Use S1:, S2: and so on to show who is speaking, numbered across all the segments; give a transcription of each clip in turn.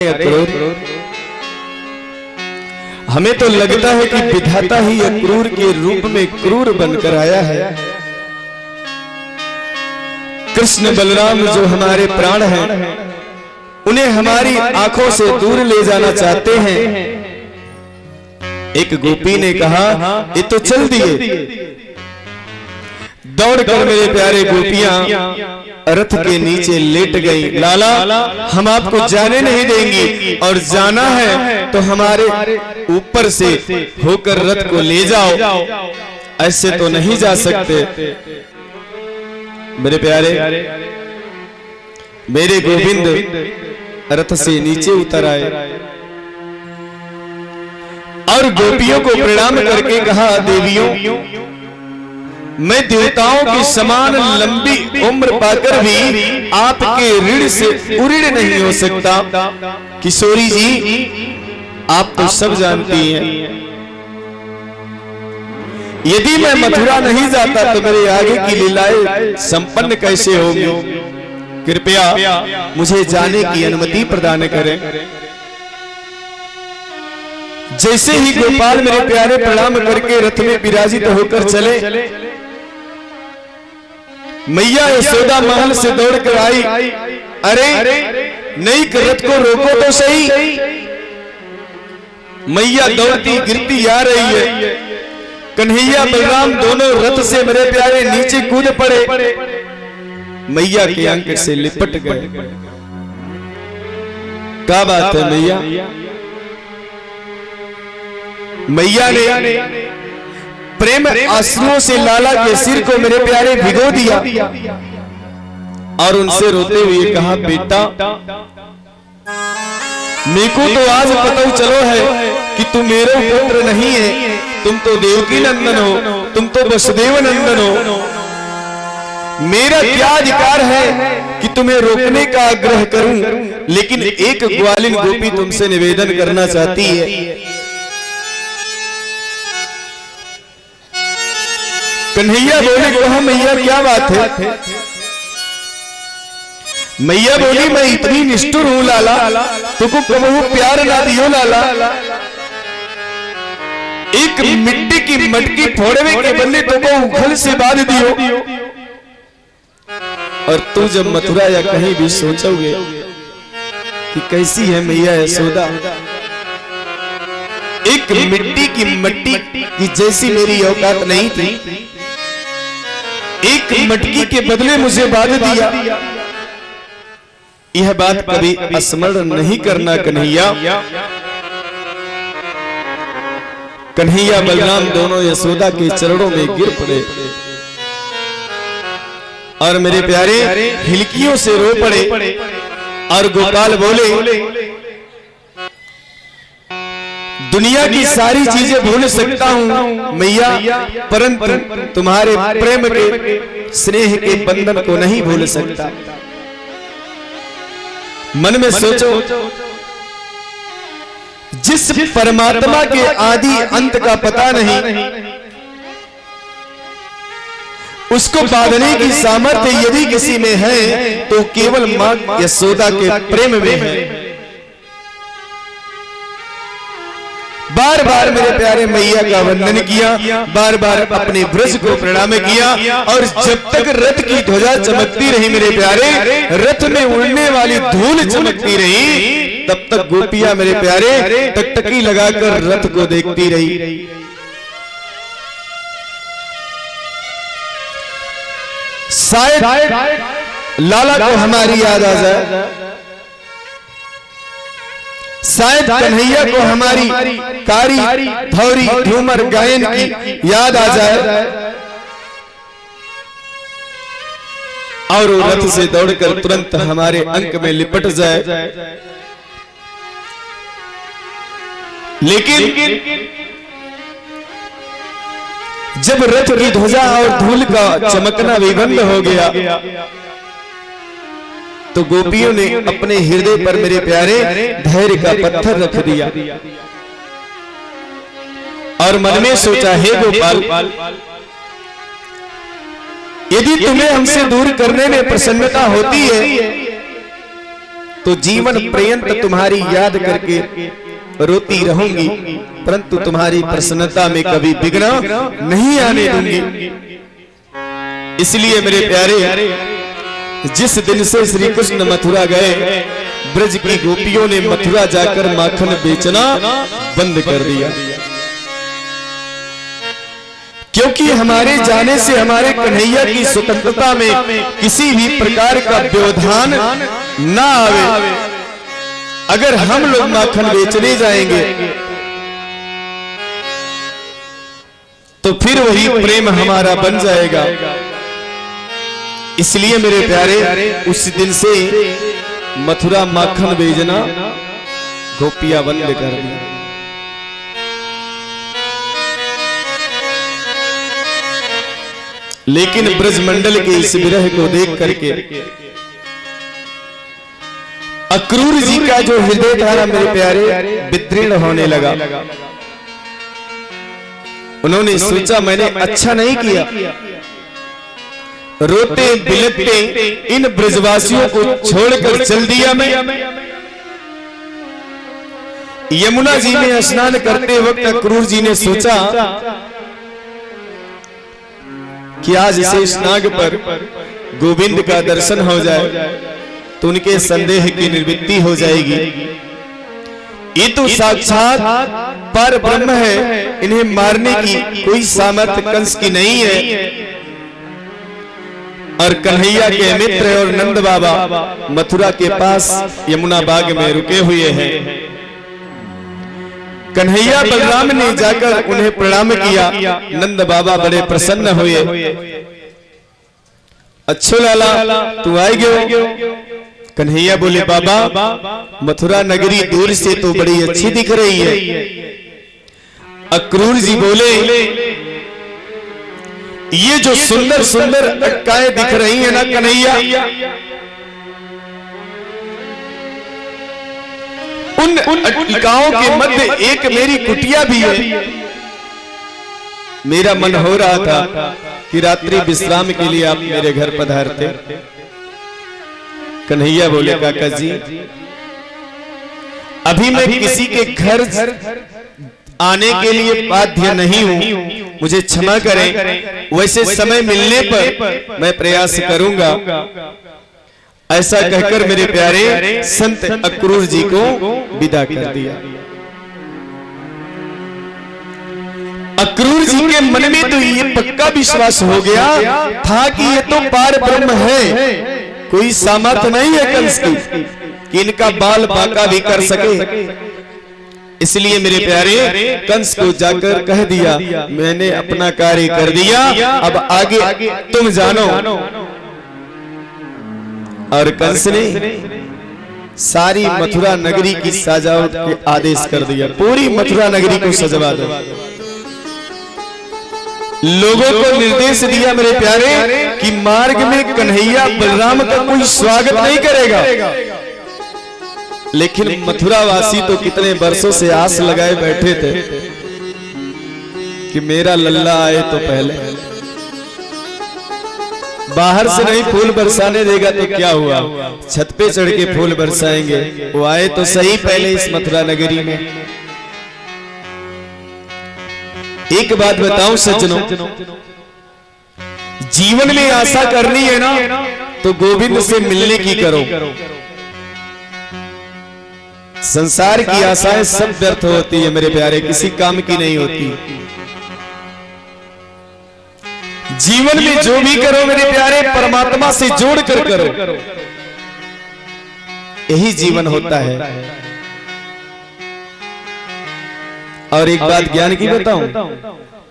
S1: क्रूर। हमें तो लगता है कि विधाता ही क्रूर के रूप में क्रूर बनकर आया है। कृष्ण बलराम जो हमारे प्राण हैं, उन्हें हमारी आंखों से दूर ले जाना चाहते हैं। एक गोपी ने कहा, ये तो चल दिए। दौड़कर मेरे प्यारे गोपियां रथ के नीचे लेट गई। लाला, हम आपको जाने नहीं देंगी और जाना है तो हमारे ऊपर से होकर रथ को ले जाओ, ऐसे तो नहीं जा सकते। मेरे प्यारे, मेरे गोविंद रथ से नीचे उतर आए और गोपियों को प्रणाम करके कहा, देवियों, मैं देवताओं की समान लंबी उम्र पाकर भी आपके ऋण से उऋण नहीं हो सकता। किशोरी जी, आप तो सब जानती हैं, यदि मैं मथुरा नहीं जाता तो मेरे आगे की लीलाएं संपन्न कैसे होंगी। कृपया मुझे जाने की अनुमति प्रदान करें। जैसे ही गोपाल मेरे प्यारे प्रणाम करके रथ में विराजित होकर चले, मैया यशोदा महल से दौड़कर आई। अरे नहीं, रथ को रोको तो सही। मैया दौड़ती गिरती आ रही है। कन्हैया बलराम दोनों रथ से मेरे प्यारे नीचे कूद पड़े, मैया के अंक से लिपट गए। क्या बात है मैया? मैया ने प्रेम आंसुओं से लाला के सिर को मेरे प्यारे भिगो दिया और उनसे रोते हुए कहा, बेटा, मेरे को तो आज पता चलो है कि तुम मेरा पुत्र नहीं है, तुम तो देवकी नंदन हो, तुम तो वसुदेव नंदन हो। मेरा क्या अधिकार है कि तुम्हें रोकने का आग्रह करूं, लेकिन एक ग्वालिन गोपी तुमसे निवेदन करना चाहती है। कन्हैया बोले, कहा मैया क्या बात है? मैया बोली, मैं इतनी निष्ठुर हूं लाला, तुमको कबहू प्यार ना दियो लाला। एक मिट्टी की मटकी फोड़वे के बदले तुमको उखल से बांध दियो, और तू जब मथुरा या कहीं भी सोचोगे कि कैसी है मैया यशोदा, एक मिट्टी की मट्टी की जैसी मेरी औकात नहीं थी, एक मटकी के बदले मुझे बांध दिया। यह बात कभी स्मरण नहीं करना कन्हैया। कन्हैया बलराम दोनों यशोदा के चरणों में गिर पड़े और मेरे प्यारे हिलकियों से रो पड़े। और गोपाल बोले, दुनिया की सारी चीजें भूल सकता हूं मैया, परंतु तुम्हारे प्रेम के स्नेह के बंधन को नहीं भूल सकता। मन में सोचो, जिस परमात्मा के आदि अंत का पता नहीं, उसको बांधने की सामर्थ्य यदि किसी में है तो केवल मां यशोदा के प्रेम में है। बार बार मेरे प्यारे मैया का वंदन किया, बार बार अपने ब्रज को प्रणाम किया, और जब तक रथ की ध्वजा चमकती रही मेरे प्यारे, रथ में उड़ने वाली धूल चमकती रही, तब तक गोपियां मेरे प्यारे टकटकी लगाकर रथ को देखती रही। शायद लाला को हमारी याद आ जाए, शायद कन्हैया को हमारी कारी भौरी झूमर गायन की याद आ जाए, और रथ से दौड़कर तुरंत हमारे अंक में लिपट जाए। लेकिन जब रथ की ध्वजा और धूल का चमकना विबंध हो गया, तो गोपियों ने अपने हृदय पर मेरे प्यारे धैर्य का पत्थर रख दिया और मन में सोचा, हे गोपाल, यदि तुम्हें हमसे दूर करने में प्रसन्नता होती है तो जीवन पर्यंत तुम्हारी याद करके रोती रहूंगी, परंतु तुम्हारी प्रसन्नता में कभी विघ्न नहीं आने दूंगी। इसलिए मेरे प्यारे, जिस दिन से श्री कृष्ण मथुरा गए, ब्रज की गोपियों ने मथुरा जाकर माखन बेचना बंद कर दिया, क्योंकि हमारे जाने से हमारे कन्हैया की स्वतंत्रता में किसी भी प्रकार का व्यवधान ना आवे। अगर हम लोग माखन बेचने जाएंगे तो फिर वही प्रेम हमारा बन जाएगा। इसलिए मेरे प्यारे, उस दिन से मथुरा माखन बेचना गोपियां बंद कर दी। लेकिन ब्रजमंडल के इस विरह को देख करके अक्रूर जी का जो हृदय था मेरे प्यारे विदीर्ण होने लगा। उन्होंने सोचा मैंने अच्छा नहीं किया, रोते बिलखते इन ब्रजवासियों को छोड़कर चल दिया मैं। यमुना जी में स्नान करते वक्त अक्रूर जी ने सोचा कि आज शेष नाग पर गोविंद का दर्शन हो जाए तो उनके संदेह की निवृत्ति हो जाएगी। ये तो साक्षात पर ब्रह्म है, इन्हें मारने की कोई सामर्थ्य कंस की नहीं है। और कन्हैया के मित्र और नंद बाबा मथुरा के पास यमुना बाग में रुके हुए हैं। कन्हैया बलराम ने जाकर उन्हें प्रणाम किया। नंद बाबा बड़े प्रसन्न हुए। अच्छो लाला तू आए गयो। कन्हैया बोले बाबा मथुरा नगरी दूर से तो बड़ी अच्छी दिख रही है। अक्रूर जी बोले ये जो सुंदर सुंदर अटकाएं दिख रही है ना कन्हैया, उन अटकाओं के मध्य एक मेरी कुटिया भी है। मेरा मन हो रहा था कि रात्रि विश्राम के लिए आप मेरे घर पधारते। कन्हैया बोले काका जी अभी मैं किसी के घर आने के लिए बाध्य नहीं हूं, मुझे क्षमा करें। वैसे समय मिलने पर मैं प्रयास करूंगा। ऐसा कहकर मेरे प्यारे संत अक्रूर जी को विदा कर दिया। अक्रूर जी के मन में तो ये पक्का विश्वास हो गया था कि ये तो पार ब्रह्म है, कोई सामर्थ्य नहीं है कंस की कि इनका बाल बांका भी कर सके। इसलिए मेरे प्यारे कंस को जाकर कह दिया मैंने अपना कार्य कर दिया, अब आगे तुम जानो। और कंस ने सारी मथुरा नगरी की सजावट के आदेश कर दिया, पूरी मथुरा नगरी को सजवा दो। लोगों को निर्देश दिया मेरे प्यारे कि मार्ग में कन्हैया बलराम का कोई स्वागत नहीं करेगा। लेकिन मथुरा वासी तो कितने वर्षों से आस लगाए बैठे थे कि मेरा लल्ला आए तो पहले, बाहर से नहीं फूल बरसाने देगा तो क्या हुआ, छत पे चढ़ के फूल बरसाएंगे। वो आए तो सही पहले इस मथुरा नगरी में। एक बात बताऊं सज्जनों, जीवन में आशा करनी है ना तो गोविंद से मिलने की करो। संसार की आशाएं सब व्यर्थ होती है मेरे प्यारे, किसी काम की नहीं होती। जीवन में जो भी करो मेरे प्यारे परमात्मा से जोड़ कर करो, यही जीवन होता है। और एक बात ज्ञान की बताऊं,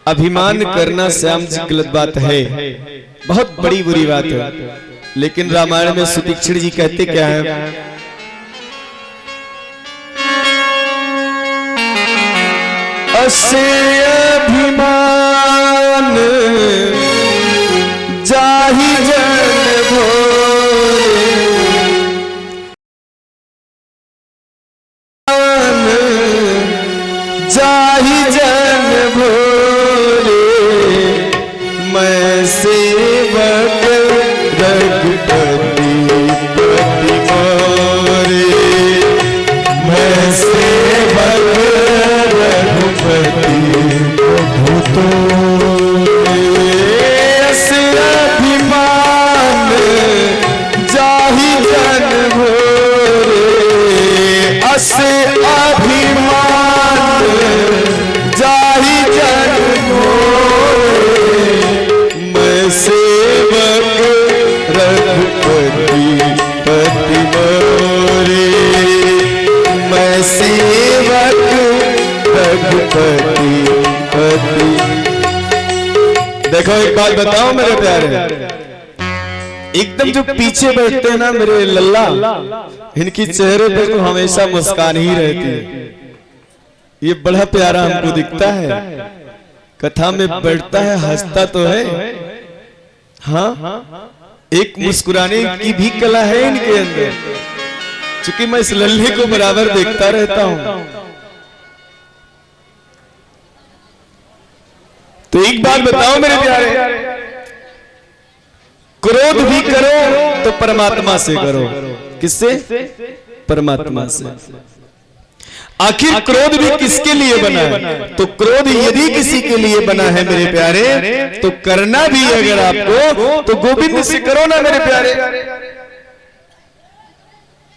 S1: अभिमान करना श्याम जी गलत बात है, बहुत बड़ी बुरी बात है। लेकिन रामायण में सुतीक्षण जी कहते क्या है, असे अभिमान जाहि जन भोरे, जाहि जन भोरे, मैं सेवक रघुपति पति मोरे। अभिमान जाहि जन भोरे, अस अभिमान जाहि जन भोरे, मैं सेवक रघुपति पति मोरे, मैं सेवक रघुपति पति। देखो एक बात बताओ मेरे प्यारे, एकदम जो पीछे बैठते हैं ना मेरे लल्ला, इनकी चेहरे पे तो हमेशा मुस्कान ही रहती है। ये बड़ा प्यारा हमको दिखता है, कथा में बैठता है, हंसता तो है, हाँ एक मुस्कुराने की भी कला है इनके अंदर। चूंकि मैं इस लल्ले को बराबर देखता रहता हूं, तो एक बात बताओ मेरे प्यारे, क्रोध भी करो तो परमात्मा से करो। किससे? परमात्मा से। आखिर क्रोध भी किसके लिए बना है? तो क्रोध यदि किसी के लिए बना है मेरे प्यारे, तो करना भी अगर आपको तो गोविंद से करो ना मेरे प्यारे।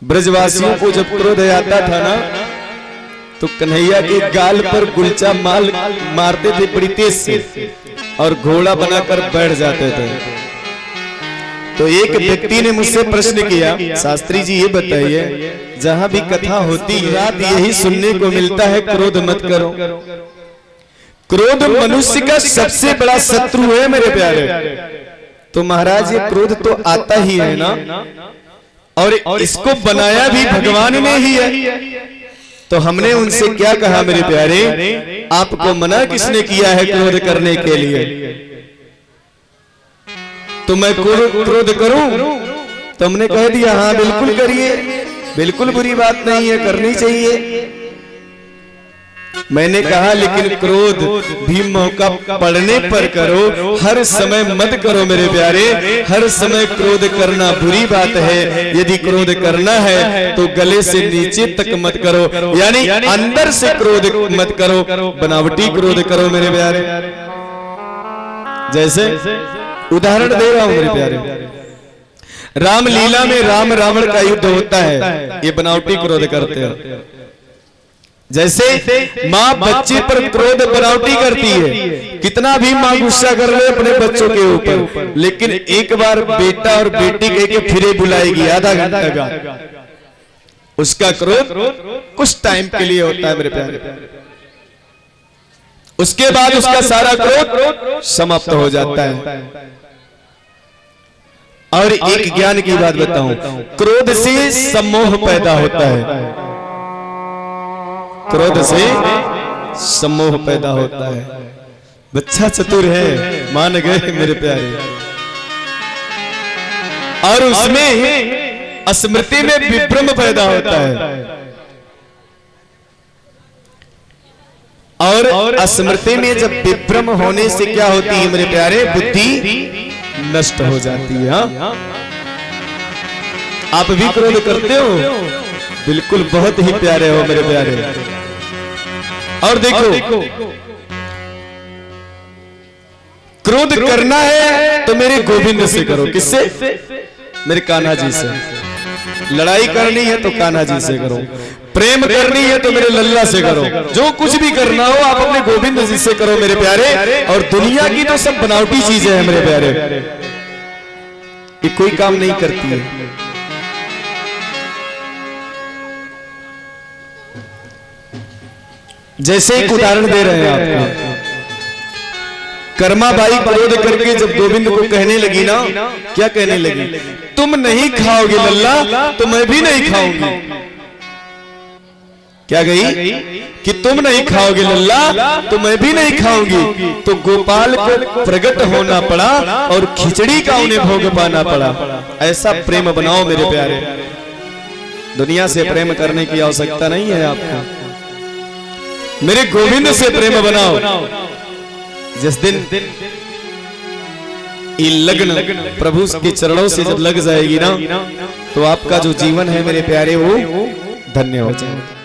S1: ब्रजवासियों को जब क्रोध आता था ना, तो कन्हैया के गाल पर गुलचा माल मारते थे बड़ी तेज से, और घोड़ा बनाकर बैठ जाते थे। तो एक व्यक्ति ने मुझसे प्रश्न किया, शास्त्री जी ये बताइए, जहां भी कथा होती है रात यही सुनने को मिलता है क्रोध मत करो। क्रोध मनुष्य का सबसे बड़ा शत्रु है मेरे प्यारे। तो महाराज ये क्रोध तो आता ही है ना, और इसको बनाया भी भगवान ने ही है। तो हमने उनसे क्या कहा मेरे प्यारे, आपको मना किसने किया है क्रोध करने के लिए? तो मैं क्रोध करूं? तो हमने कह दिया हाँ बिल्कुल करिए, बिल्कुल बुरी बात नहीं है, करनी चाहिए। मैंने कहा लेकिन क्रोध भी मौका पड़ने पर करो, हर समय मत करो मेरे प्यारे। हर समय क्रोध करना बुरी बात है। यदि क्रोध करना है तो गले से नीचे तक मत करो, यानी अंदर से क्रोध मत करो, बनावटी क्रोध करो मेरे प्यारे। जैसे उदाहरण दे रहा हूं मेरे प्यारे, रामलीला में राम रावण का युद्ध होता है, ये बनावटी क्रोध करते हैं। जैसे माँ बच्चे पर क्रोध बनावटी करती है, कितना भी माँ गुस्सा कर ले अपने बच्चों के ऊपर, लेकिन एक बार बेटा और बेटी कह के फिरे बुलाएगी आधा घंटा का, उसका क्रोध कुछ टाइम के लिए होता है मेरे प्यारे। उसके बाद उसका सारा क्रोध समाप्त हो जाता है। और एक ज्ञान की बात बताऊं, क्रोध से सम्मोह पैदा होता है, क्रोध से सम्मोह पैदा होता है। बच्चा चतुर है, मान गए मेरे प्यारे। और उसमें स्मृति में विभ्रम पैदा होता है, और स्मृति में जब विभ्रम होने से क्या होती है मेरे प्यारे, बुद्धि नष्ट हो जाती है। आप भी क्रोध करते हो? बिल्कुल, बहुत ही प्यारे हो मेरे प्यारे। और देखो, क्रोध करना है तो मेरे गोविंद से करो। किससे? मेरे कान्हा जी से। लड़ाई करनी है तो कान्हा जी से करो, प्रेम करनी है तो मेरे लल्ला से करो। जो कुछ भी करना हो आप अपने गोविंद जी से करो मेरे प्यारे। और दुनिया की तो सब बनावटी चीजें हैं मेरे प्यारे, ये कोई काम नहीं करती है। जैसे एक उदाहरण दे रहे हैं आपको, कर्माबाई क्रोध करके जब गोविंद को कहने लगी ना, क्या कहने लगी? तुम नहीं खाओगे लल्ला तो मैं भी नहीं खाऊंगी। क्या गई कि तुम नहीं खाओगे लल्ला तो मैं भी नहीं खाऊंगी। तो गोपाल को प्रकट होना पड़ा और खिचड़ी का उन्हें भोग पाना पड़ा। ऐसा प्रेम बनाओ मेरे प्यारे। दुनिया से प्रेम करने की आवश्यकता नहीं है आपको, मेरे गोविंद से प्रेम बनाओ। जिस दिन ये लगन प्रभु के चरणों से जब लग जाएगी ना, तो आपका जो जीवन है मेरे प्यारे वो धन्य हो जाएगा।